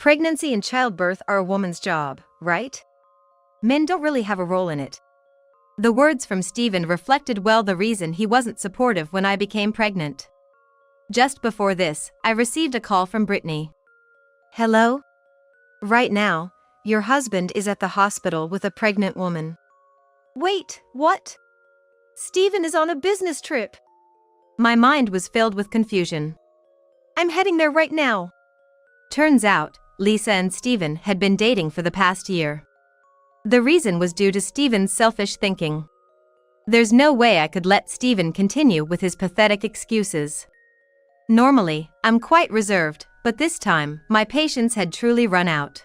Pregnancy and childbirth are a woman's job, right? Men don't really have a role in it. The words from Stephen reflected well the reason he wasn't supportive when I became pregnant. Just before this, I received a call from Brittany. Hello? Right now, your husband is at the hospital with a pregnant woman. Wait, what? Stephen is on a business trip. My mind was filled with confusion. I'm heading there right now. Turns out, Lisa and Stephen had been dating for the past year. The reason was due to Stephen's selfish thinking. There's no way I could let Stephen continue with his pathetic excuses. Normally, I'm quite reserved, but this time, my patience had truly run out.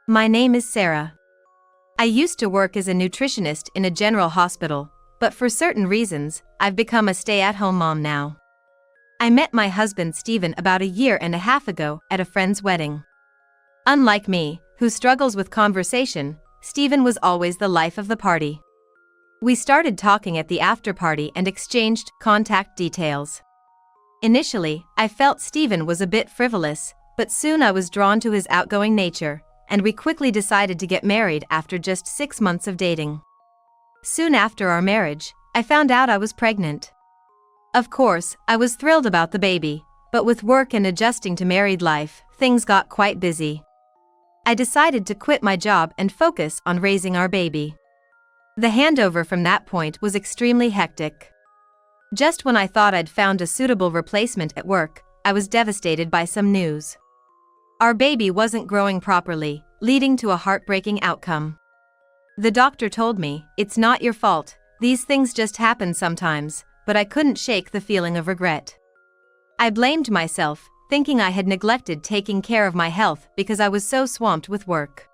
My name is Sarah. I used to work as a nutritionist in a general hospital, but for certain reasons, I've become a stay-at-home mom now. I met my husband Stephen about 1.5 years ago at a friend's wedding. Unlike me, who struggles with conversation, Stephen was always the life of the party. We started talking at the after-party and exchanged contact details. Initially, I felt Stephen was a bit frivolous, but soon I was drawn to his outgoing nature, and we quickly decided to get married after just 6 months of dating. Soon after our marriage, I found out I was pregnant. Of course, I was thrilled about the baby, but with work and adjusting to married life, things got quite busy. I decided to quit my job and focus on raising our baby. The handover from that point was extremely hectic. Just when I thought I'd found a suitable replacement at work, I was devastated by some news. Our baby wasn't growing properly, leading to a heartbreaking outcome. The doctor told me, "It's not your fault, these things just happen sometimes," but I couldn't shake the feeling of regret. I blamed myself, thinking I had neglected taking care of my health because I was so swamped with work.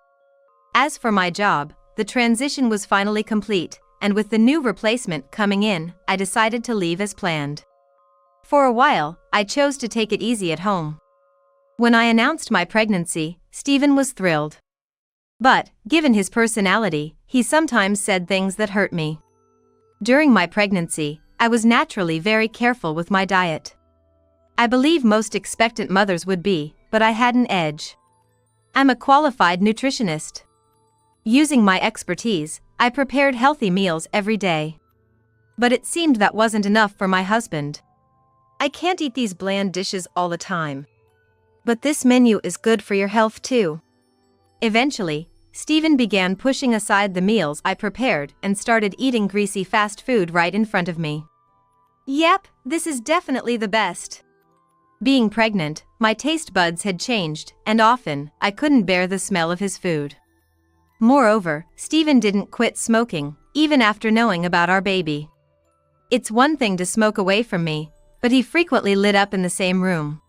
As for my job, the transition was finally complete, and with the new replacement coming in, I decided to leave as planned. For a while, I chose to take it easy at home. When I announced my pregnancy, Stephen was thrilled. But, given his personality, he sometimes said things that hurt me. During my pregnancy, I was naturally very careful with my diet. I believe most expectant mothers would be, but I had an edge. I'm a qualified nutritionist. Using my expertise, I prepared healthy meals every day. But it seemed that wasn't enough for my husband. I can't eat these bland dishes all the time. But this menu is good for your health too. Eventually, Stephen began pushing aside the meals I prepared and started eating greasy fast food right in front of me. Yep, this is definitely the best. Being pregnant, my taste buds had changed, and often, I couldn't bear the smell of his food. Moreover, Stephen didn't quit smoking, even after knowing about our baby. It's one thing to smoke away from me, but he frequently lit up in the same room.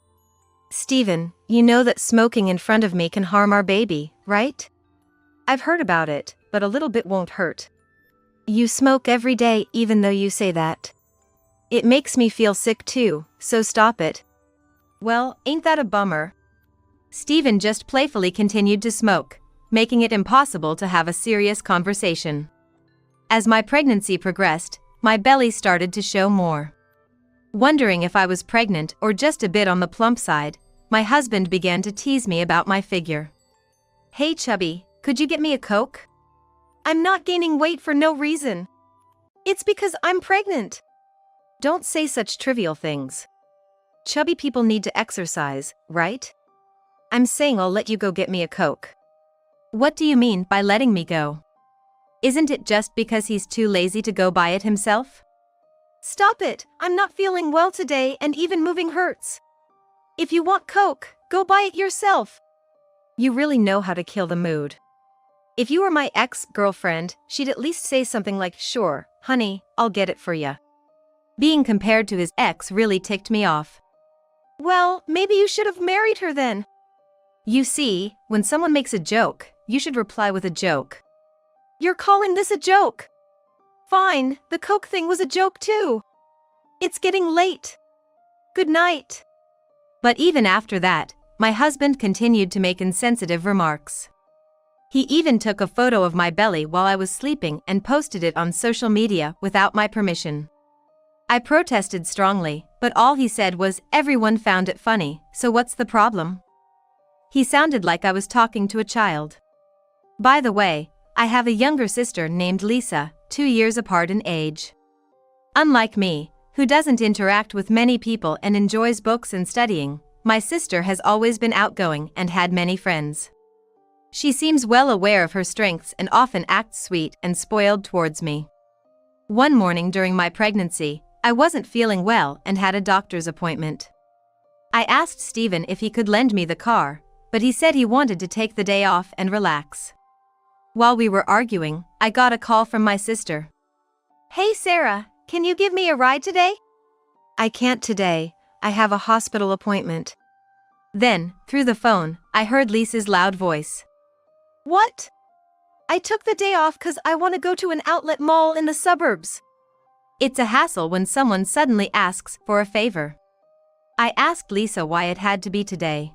Stephen, you know that smoking in front of me can harm our baby, right? I've heard about it, but a little bit won't hurt. You smoke every day even though you say that. It makes me feel sick too, so stop it. Well, ain't that a bummer? Stephen just playfully continued to smoke, making it impossible to have a serious conversation. As my pregnancy progressed, my belly started to show more. Wondering if I was pregnant or just a bit on the plump side, my husband began to tease me about my figure. Hey chubby, could you get me a Coke? I'm not gaining weight for no reason. It's because I'm pregnant. Don't say such trivial things. Chubby people need to exercise, right? I'm saying I'll let you go get me a Coke. What do you mean by letting me go? Isn't it just because he's too lazy to go buy it himself? Stop it, I'm not feeling well today and even moving hurts. If you want Coke, go buy it yourself. You really know how to kill the mood. If you were my ex-girlfriend, she'd at least say something like, "Sure, honey, I'll get it for ya." Being compared to his ex really ticked me off. Well, maybe you should have married her then. You see, when someone makes a joke, you should reply with a joke. You're calling this a joke? Fine, the Coke thing was a joke too. It's getting late. Good night. But even after that, my husband continued to make insensitive remarks. He even took a photo of my belly while I was sleeping and posted it on social media without my permission. I protested strongly, but all he said was, "Everyone found it funny, so what's the problem?" He sounded like I was talking to a child. By the way, I have a younger sister named Lisa, 2 years apart in age. Unlike me, who doesn't interact with many people and enjoys books and studying, my sister has always been outgoing and had many friends. She seems well aware of her strengths and often acts sweet and spoiled towards me. One morning during my pregnancy, I wasn't feeling well and had a doctor's appointment. I asked Stephen if he could lend me the car, but he said he wanted to take the day off and relax. While we were arguing, I got a call from my sister. "Hey Sarah, can you give me a ride today?" "I can't today, I have a hospital appointment." Then, through the phone, I heard Lisa's loud voice. "What? I took the day off 'cause I want to go to an outlet mall in the suburbs." It's a hassle when someone suddenly asks for a favor. I asked Lisa why it had to be today.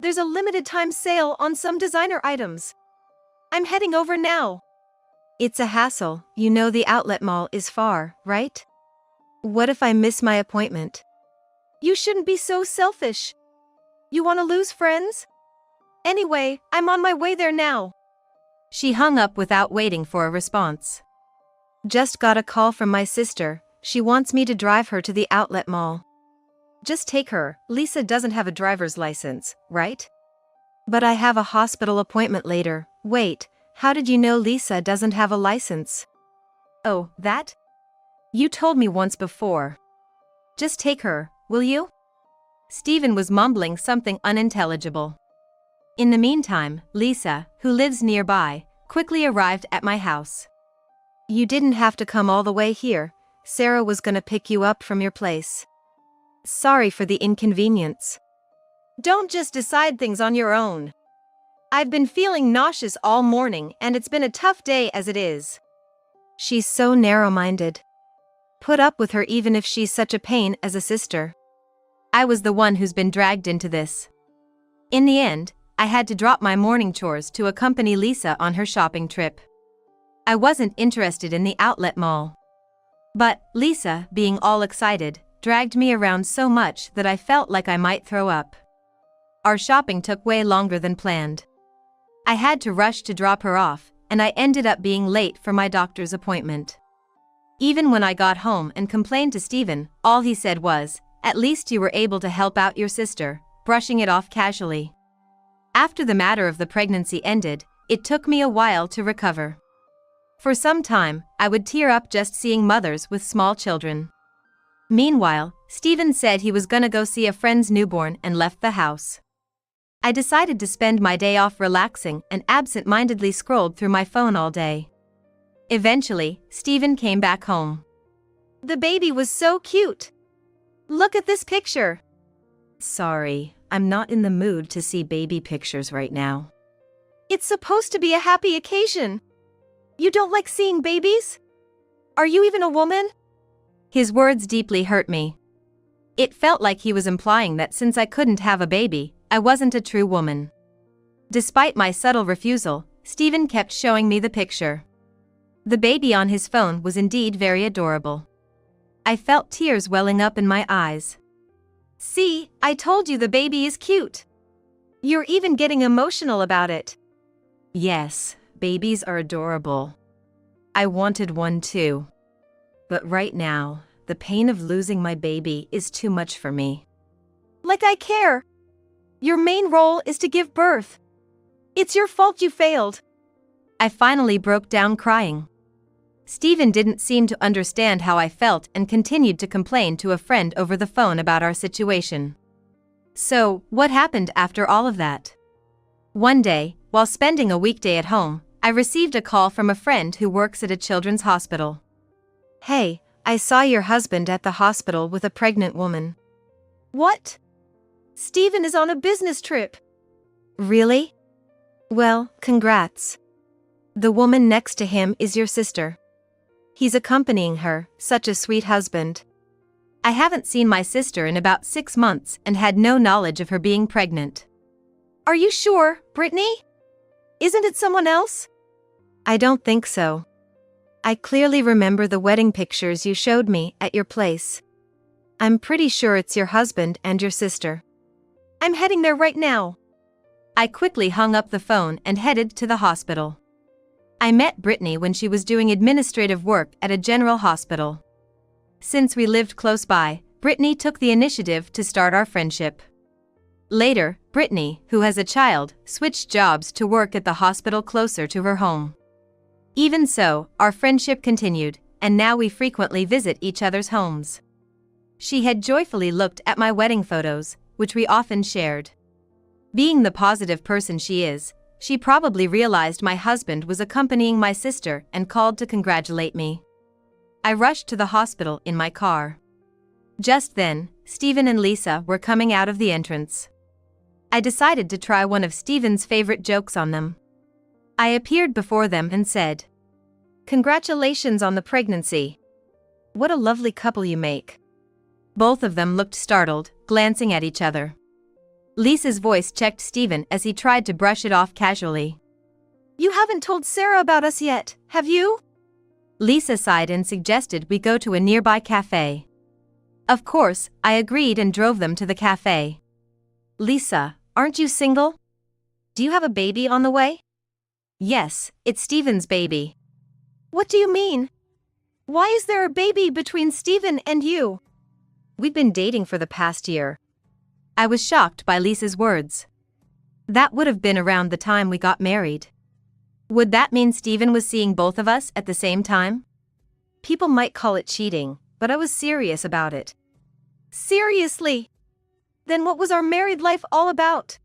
"There's a limited time sale on some designer items. I'm heading over now." It's a hassle, you know the outlet mall is far, right? What if I miss my appointment? You shouldn't be so selfish. You want to lose friends? Anyway, I'm on my way there now. She hung up without waiting for a response. Just got a call from my sister, she wants me to drive her to the outlet mall. Just take her, Lisa doesn't have a driver's license, right? But I have a hospital appointment later. Wait, how did you know Lisa doesn't have a license? Oh, that? You told me once before. Just take her, will you? Stephen was mumbling something unintelligible. In the meantime, Lisa, who lives nearby, quickly arrived at my house. You didn't have to come all the way here, Sarah was gonna pick you up from your place. Sorry for the inconvenience. Don't just decide things on your own. I've been feeling nauseous all morning and it's been a tough day as it is. She's so narrow-minded. Put up with her even if she's such a pain as a sister. I was the one who's been dragged into this. In the end, I had to drop my morning chores to accompany Lisa on her shopping trip. I wasn't interested in the outlet mall. But Lisa, being all excited, dragged me around so much that I felt like I might throw up. Our shopping took way longer than planned. I had to rush to drop her off, and I ended up being late for my doctor's appointment. Even when I got home and complained to Stephen, all he said was, "At least you were able to help out your sister," brushing it off casually. After the matter of the pregnancy ended, it took me a while to recover. For some time, I would tear up just seeing mothers with small children. Meanwhile, Stephen said he was gonna go see a friend's newborn and left the house. I decided to spend my day off relaxing and absent-mindedly scrolled through my phone all day. Eventually, Stephen came back home. The baby was so cute. Look at this picture. Sorry, I'm not in the mood to see baby pictures right now. It's supposed to be a happy occasion. You don't like seeing babies? Are you even a woman? His words deeply hurt me. It felt like he was implying that since I couldn't have a baby, I wasn't a true woman. Despite my subtle refusal, Stephen kept showing me the picture. The baby on his phone was indeed very adorable. I felt tears welling up in my eyes. See, I told you the baby is cute. You're even getting emotional about it. Yes, babies are adorable. I wanted one too. But right now, the pain of losing my baby is too much for me. Like I care. Your main role is to give birth. It's your fault you failed. I finally broke down crying. Stephen didn't seem to understand how I felt and continued to complain to a friend over the phone about our situation. So, what happened after all of that? One day, while spending a weekday at home, I received a call from a friend who works at a children's hospital. Hey, I saw your husband at the hospital with a pregnant woman. What? Stephen is on a business trip. Really? Well, congrats. The woman next to him is your sister. He's accompanying her, such a sweet husband. I haven't seen my sister in about 6 months and had no knowledge of her being pregnant. Are you sure, Brittany? Isn't it someone else? I don't think so. I clearly remember the wedding pictures you showed me at your place. I'm pretty sure it's your husband and your sister. I'm heading there right now. I quickly hung up the phone and headed to the hospital. I met Brittany when she was doing administrative work at a general hospital. Since we lived close by, Brittany took the initiative to start our friendship. Later, Brittany, who has a child, switched jobs to work at the hospital closer to her home. Even so, our friendship continued, and now we frequently visit each other's homes. She had joyfully looked at my wedding photos, which we often shared. Being the positive person she is, she probably realized my husband was accompanying my sister and called to congratulate me. I rushed to the hospital in my car. Just then, Stephen and Lisa were coming out of the entrance. I decided to try one of Stephen's favorite jokes on them. I appeared before them and said, "Congratulations on the pregnancy. What a lovely couple you make." Both of them looked startled, glancing at each other. Lisa's voice checked Stephen as he tried to brush it off casually. "You haven't told Sarah about us yet, have you?" Lisa sighed and suggested we go to a nearby cafe. Of course, I agreed and drove them to the cafe. "Lisa, aren't you single? Do you have a baby on the way?" "Yes, it's Stephen's baby." "What do you mean? Why is there a baby between Stephen and you?" "We've been dating for the past year." I was shocked by Lisa's words. That would have been around the time we got married. Would that mean Stephen was seeing both of us at the same time? People might call it cheating, but I was serious about it. "Seriously? Then what was our married life all about?"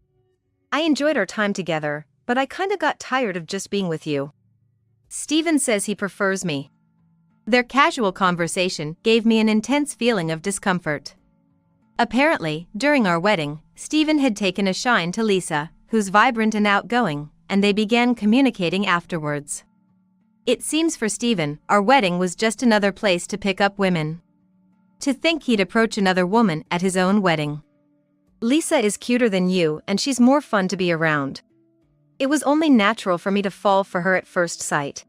"I enjoyed our time together, but I kinda got tired of just being with you. Stephen says he prefers me." Their casual conversation gave me an intense feeling of discomfort. Apparently, during our wedding, Stephen had taken a shine to Lisa, who's vibrant and outgoing, and they began communicating afterwards. It seems for Stephen, our wedding was just another place to pick up women. To think he'd approach another woman at his own wedding. "Lisa is cuter than you and she's more fun to be around. It was only natural for me to fall for her at first sight."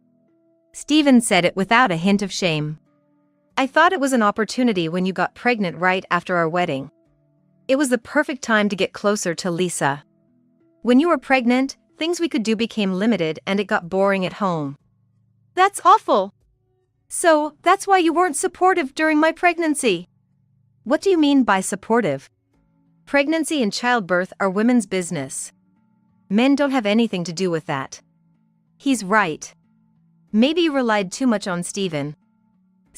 Stephen said it without a hint of shame. "I thought it was an opportunity when you got pregnant right after our wedding. It was the perfect time to get closer to Lisa. When you were pregnant, things we could do became limited and it got boring at home." "That's awful. So, that's why you weren't supportive during my pregnancy." "What do you mean by supportive? Pregnancy and childbirth are women's business. Men don't have anything to do with that." He's right. Maybe you relied too much on Stephen.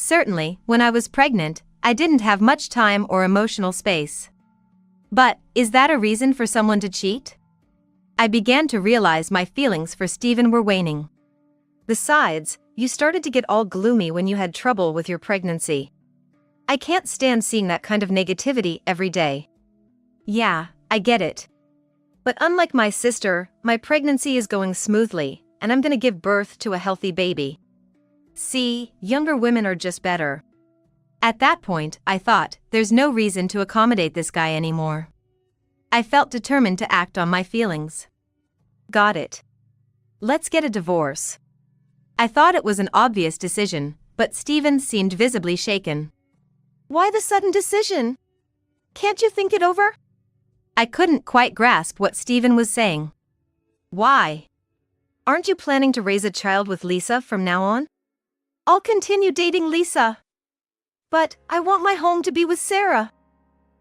Certainly, when I was pregnant, I didn't have much time or emotional space. But, is that a reason for someone to cheat? I began to realize my feelings for Stephen were waning. Besides, you started to get all gloomy when you had trouble with your pregnancy. I can't stand seeing that kind of negativity every day. Yeah, I get it. But unlike my sister, my pregnancy is going smoothly, and I'm gonna give birth to a healthy baby. See, younger women are just better. At that point, I thought, there's no reason to accommodate this guy anymore. I felt determined to act on my feelings. Got it. Let's get a divorce. I thought it was an obvious decision, but Stephen seemed visibly shaken. Why the sudden decision? Can't you think it over? I couldn't quite grasp what Stephen was saying. Why? Aren't you planning to raise a child with Lisa from now on? I'll continue dating Lisa. But I want my home to be with Sarah.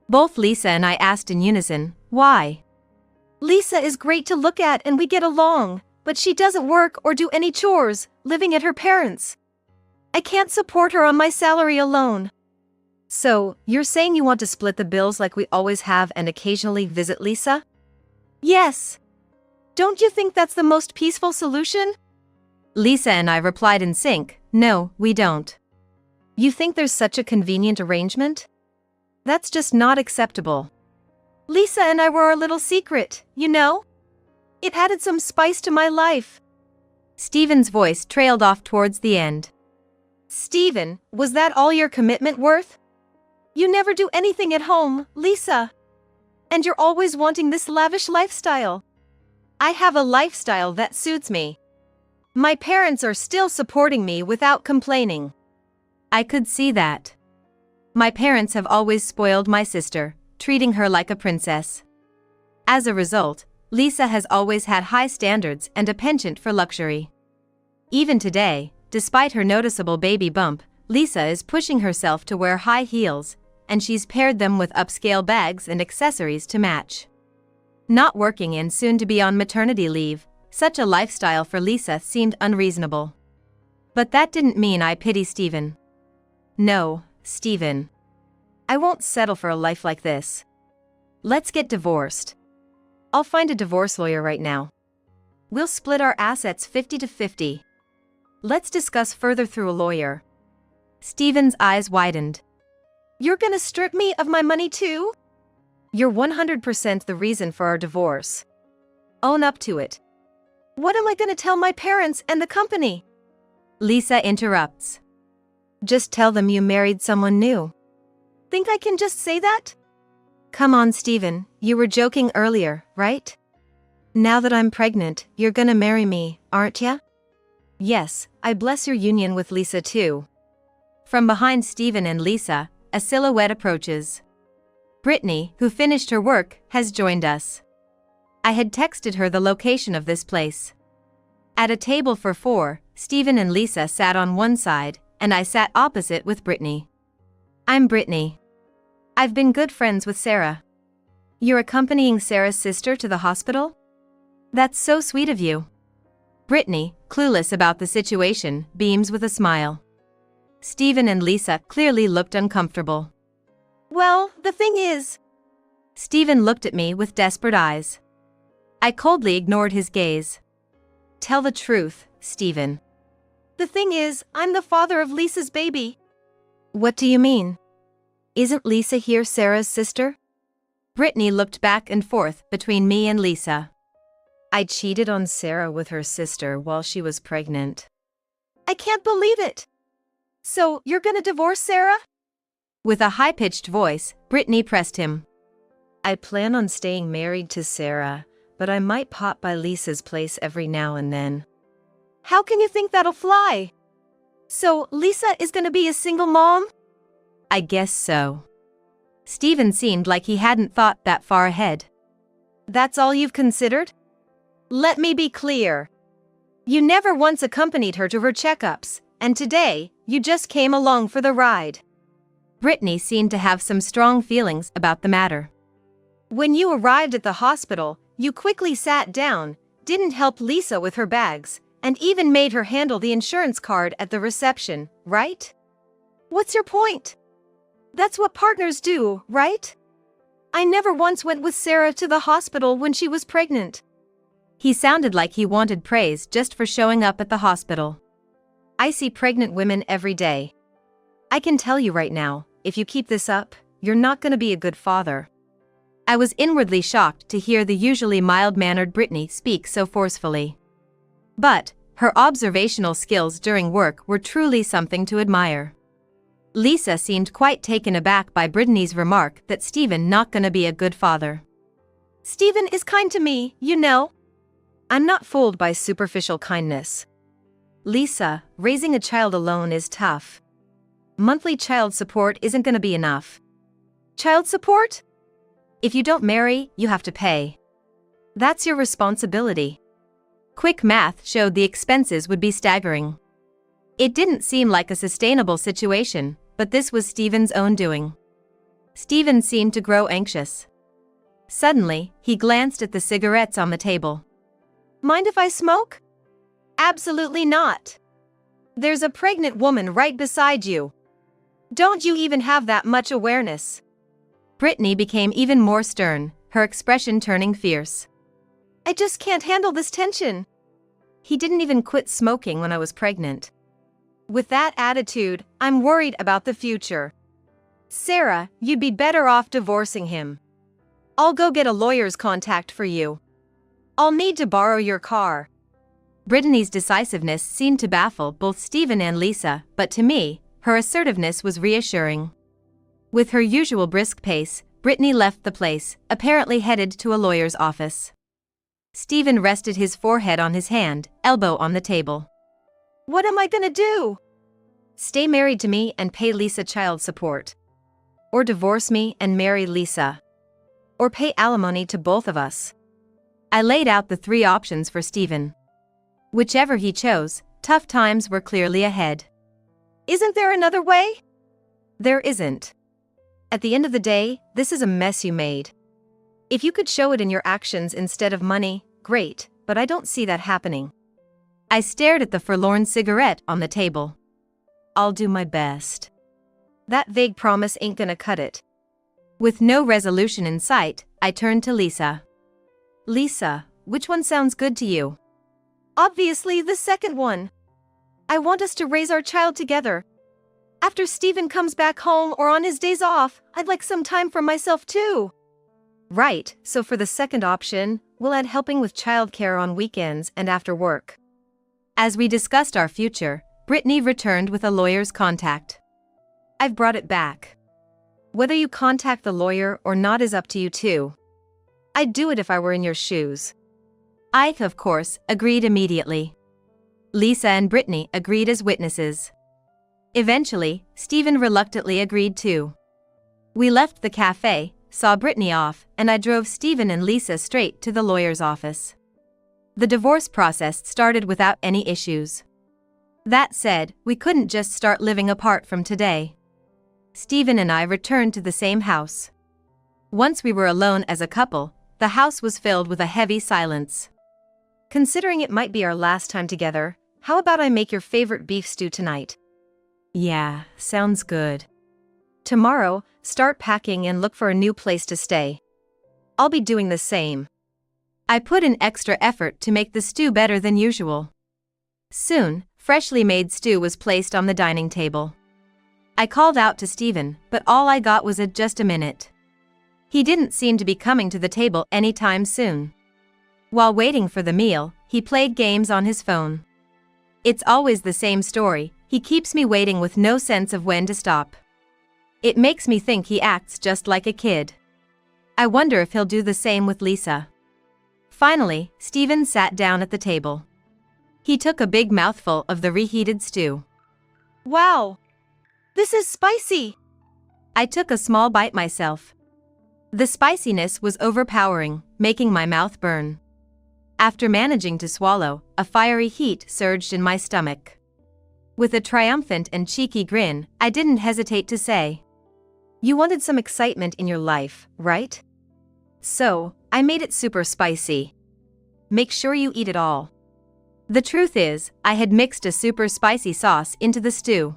Both Lisa and I asked in unison, why? Lisa is great to look at and we get along, but she doesn't work or do any chores, living at her parents'. I can't support her on my salary alone. So, you're saying you want to split the bills like we always have and occasionally visit Lisa? Yes. Don't you think that's the most peaceful solution? Lisa and I replied in sync, no, we don't. You think there's such a convenient arrangement? That's just not acceptable. Lisa and I were our little secret, you know? It added some spice to my life. Stephen's voice trailed off towards the end. Stephen, was that all your commitment worth? You never do anything at home, Lisa. And you're always wanting this lavish lifestyle. I have a lifestyle that suits me. My parents are still supporting me without complaining. I could see that. My parents have always spoiled my sister, treating her like a princess. As a result, Lisa has always had high standards and a penchant for luxury. Even today, despite her noticeable baby bump, Lisa is pushing herself to wear high heels, and she's paired them with upscale bags and accessories to match. Not working and soon to be on maternity leave, such a lifestyle for Lisa seemed unreasonable. But that didn't mean I pity Steven. No, Steven. I won't settle for a life like this. Let's get divorced. I'll find a divorce lawyer right now. We'll split our assets 50-50. Let's discuss further through a lawyer. Steven's eyes widened. You're gonna strip me of my money too? You're 100% the reason for our divorce. Own up to it. What am I gonna tell my parents and the company? Lisa interrupts. Just tell them you married someone new. Think I can just say that? Come on, Steven, you were joking earlier, right? Now that I'm pregnant, you're gonna marry me, aren't ya? Yes, I bless your union with Lisa too. From behind Steven and Lisa, a silhouette approaches. Brittany, who finished her work, has joined us. I had texted her the location of this place. At a table for 4, Steven and Lisa sat on one side, and I sat opposite with Brittany. I'm Brittany. I've been good friends with Sarah. You're accompanying Sarah's sister to the hospital? That's so sweet of you. Brittany, clueless about the situation, beams with a smile. Steven and Lisa clearly looked uncomfortable. Well, the thing is... Steven looked at me with desperate eyes. I coldly ignored his gaze. Tell the truth, Steven. The thing is, I'm the father of Lisa's baby. What do you mean? Isn't Lisa here Sarah's sister? Brittany looked back and forth between me and Lisa. I cheated on Sarah with her sister while she was pregnant. I can't believe it! So, you're gonna divorce Sarah? With a high-pitched voice, Brittany pressed him. I plan on staying married to Sarah, but I might pop by Lisa's place every now and then. How can you think that'll fly? So, Lisa is gonna be a single mom? I guess so. Steven seemed like he hadn't thought that far ahead. That's all you've considered? Let me be clear. You never once accompanied her to her checkups, and today, you just came along for the ride. Brittany seemed to have some strong feelings about the matter. When you arrived at the hospital, you quickly sat down, didn't help Lisa with her bags, and even made her handle the insurance card at the reception, right? What's your point? That's what partners do, right? I never once went with Sarah to the hospital when she was pregnant. He sounded like he wanted praise just for showing up at the hospital. I see pregnant women every day. I can tell you right now, if you keep this up, you're not gonna be a good father. I was inwardly shocked to hear the usually mild-mannered Brittany speak so forcefully. But, her observational skills during work were truly something to admire. Lisa seemed quite taken aback by Brittany's remark that Steven not gonna be a good father. Steven is kind to me, you know. I'm not fooled by superficial kindness. Lisa, raising a child alone is tough. Monthly child support isn't gonna be enough. Child support? If you don't marry, you have to pay. That's your responsibility. Quick math showed the expenses would be staggering. It didn't seem like a sustainable situation, but this was Steven's own doing. Steven seemed to grow anxious. Suddenly, he glanced at the cigarettes on the table. Mind if I smoke? Absolutely not. There's a pregnant woman right beside you. Don't you even have that much awareness? Brittany became even more stern, her expression turning fierce. I just can't handle this tension. He didn't even quit smoking when I was pregnant. With that attitude, I'm worried about the future. Sarah, you'd be better off divorcing him. I'll go get a lawyer's contact for you. I'll need to borrow your car. Brittany's decisiveness seemed to baffle both Steven and Lisa, but to me, her assertiveness was reassuring. With her usual brisk pace, Brittany left the place, apparently headed to a lawyer's office. Steven rested his forehead on his hand, elbow on the table. What am I gonna do? Stay married to me and pay Lisa child support. Or divorce me and marry Lisa. Or pay alimony to both of us. I laid out the 3 options for Stephen. Whichever he chose, tough times were clearly ahead. Isn't there another way? There isn't. At the end of the day, this is a mess you made. If you could show it in your actions instead of money, great, but I don't see that happening. I stared at the forlorn cigarette on the table. I'll do my best. That vague promise ain't gonna cut it. With no resolution in sight, I turned to Lisa. Lisa, which one sounds good to you? Obviously, the second one. I want us to raise our child together. After Stephen comes back home or on his days off, I'd like some time for myself too. Right, so for the second option, we'll add helping with childcare on weekends and after work. As we discussed our future, Brittany returned with a lawyer's contact. I've brought it back. Whether you contact the lawyer or not is up to you too. I'd do it if I were in your shoes. Ike, of course, agreed immediately. Lisa and Brittany agreed as witnesses. Eventually, Stephen reluctantly agreed too. We left the cafe, saw Brittany off, and I drove Stephen and Lisa straight to the lawyer's office. The divorce process started without any issues. That said, we couldn't just start living apart from today. Stephen and I returned to the same house. Once we were alone as a couple, the house was filled with a heavy silence. Considering it might be our last time together, how about I make your favorite beef stew tonight? Yeah, sounds good. Tomorrow, start packing and look for a new place to stay. I'll be doing the same. I put in extra effort to make the stew better than usual. Soon, freshly made stew was placed on the dining table. I called out to Stephen, but all I got was a "just a minute." He didn't seem to be coming to the table anytime soon. While waiting for the meal, he played games on his phone. It's always the same story, he keeps me waiting with no sense of when to stop. It makes me think he acts just like a kid. I wonder if he'll do the same with Lisa. Finally, Stephen sat down at the table. He took a big mouthful of the reheated stew. Wow! This is spicy! I took a small bite myself. The spiciness was overpowering, making my mouth burn. After managing to swallow, a fiery heat surged in my stomach. With a triumphant and cheeky grin, I didn't hesitate to say, "You wanted some excitement in your life, right? So, I made it super spicy. Make sure you eat it all." The truth is, I had mixed a super spicy sauce into the stew.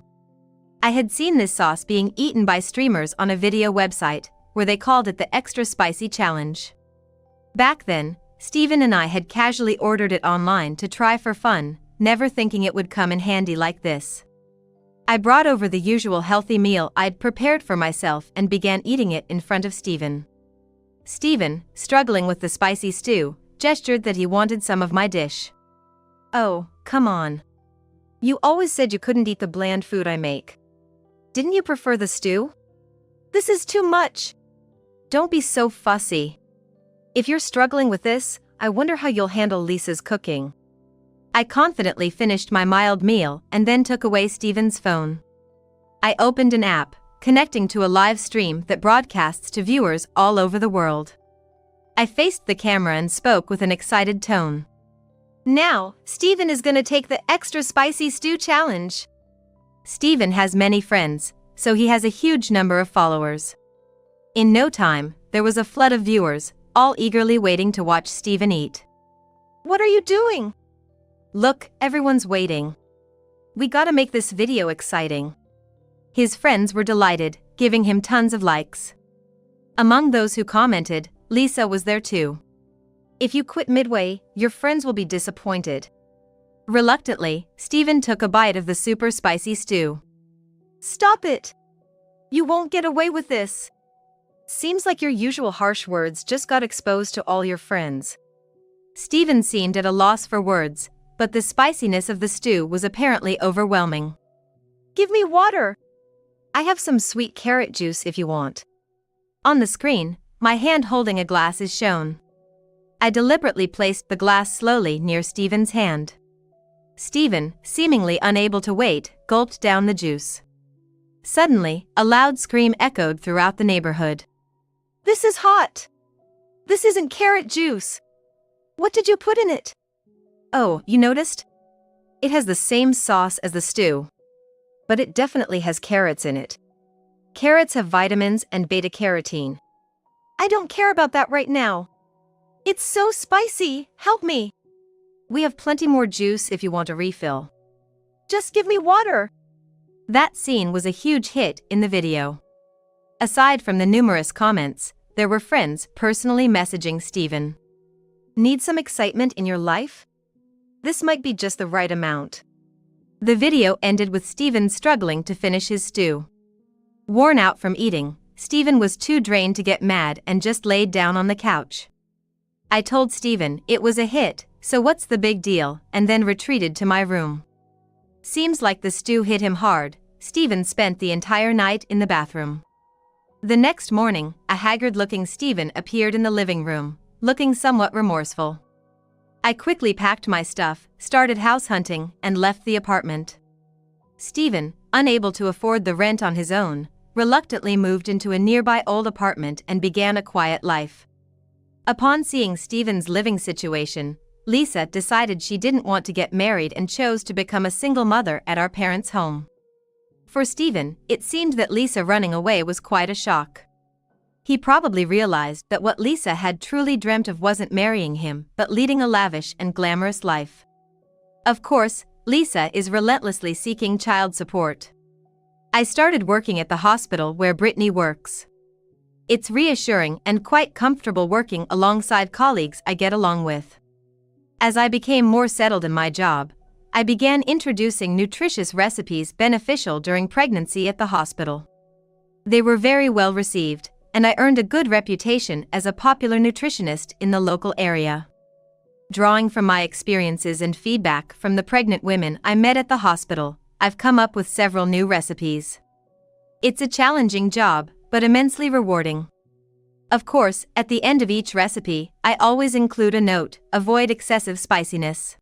I had seen this sauce being eaten by streamers on a video website, where they called it the Extra Spicy Challenge. Back then, Stephen and I had casually ordered it online to try for fun, never thinking it would come in handy like this. I brought over the usual healthy meal I'd prepared for myself and began eating it in front of Stephen. Stephen, struggling with the spicy stew, gestured that he wanted some of my dish. Oh, come on. You always said you couldn't eat the bland food I make. Didn't you prefer the stew? This is too much. Don't be so fussy. If you're struggling with this, I wonder how you'll handle Lisa's cooking. I confidently finished my mild meal and then took away Stephen's phone. I opened an app, connecting to a live stream that broadcasts to viewers all over the world. I faced the camera and spoke with an excited tone. Now, Stephen is gonna take the extra spicy stew challenge. Stephen has many friends, so he has a huge number of followers. In no time, there was a flood of viewers, all eagerly waiting to watch Stephen eat. What are you doing? Look, everyone's waiting. We gotta make this video exciting. His friends were delighted, giving him tons of likes. Among those who commented, Lisa was there too. If you quit midway, your friends will be disappointed. Reluctantly, Stephen took a bite of the super spicy stew. Stop it! You won't get away with this. Seems like your usual harsh words just got exposed to all your friends. Stephen seemed at a loss for words, but the spiciness of the stew was apparently overwhelming. Give me water! I have some sweet carrot juice if you want. On the screen, my hand holding a glass is shown. I deliberately placed the glass slowly near Stephen's hand. Stephen, seemingly unable to wait, gulped down the juice. Suddenly, a loud scream echoed throughout the neighborhood. This is hot! This isn't carrot juice! What did you put in it? Oh, you noticed? It has the same sauce as the stew. But it definitely has carrots in it. Carrots have vitamins and beta-carotene. I don't care about that right now. It's so spicy, help me. We have plenty more juice if you want a refill. Just give me water. That scene was a huge hit in the video. Aside from the numerous comments, there were friends personally messaging Steven. Need some excitement in your life? This might be just the right amount. The video ended with Steven struggling to finish his stew. Worn out from eating, Steven was too drained to get mad and just laid down on the couch. I told Steven it was a hit, so what's the big deal, and then retreated to my room. Seems like the stew hit him hard. Steven spent the entire night in the bathroom. The next morning, a haggard-looking Steven appeared in the living room, looking somewhat remorseful. I quickly packed my stuff, started house hunting, and left the apartment. Steven, unable to afford the rent on his own, reluctantly moved into a nearby old apartment and began a quiet life. Upon seeing Steven's living situation, Lisa decided she didn't want to get married and chose to become a single mother at our parents' home. For Steven, it seemed that Lisa running away was quite a shock. He probably realized that what Lisa had truly dreamt of wasn't marrying him, but leading a lavish and glamorous life. Of course, Lisa is relentlessly seeking child support. I started working at the hospital where Brittany works. It's reassuring and quite comfortable working alongside colleagues I get along with. As I became more settled in my job, I began introducing nutritious recipes beneficial during pregnancy at the hospital. They were very well received, and I earned a good reputation as a popular nutritionist in the local area. Drawing from my experiences and feedback from the pregnant women I met at the hospital, I've come up with several new recipes. It's a challenging job, but immensely rewarding. Of course, at the end of each recipe, I always include a note: avoid excessive spiciness.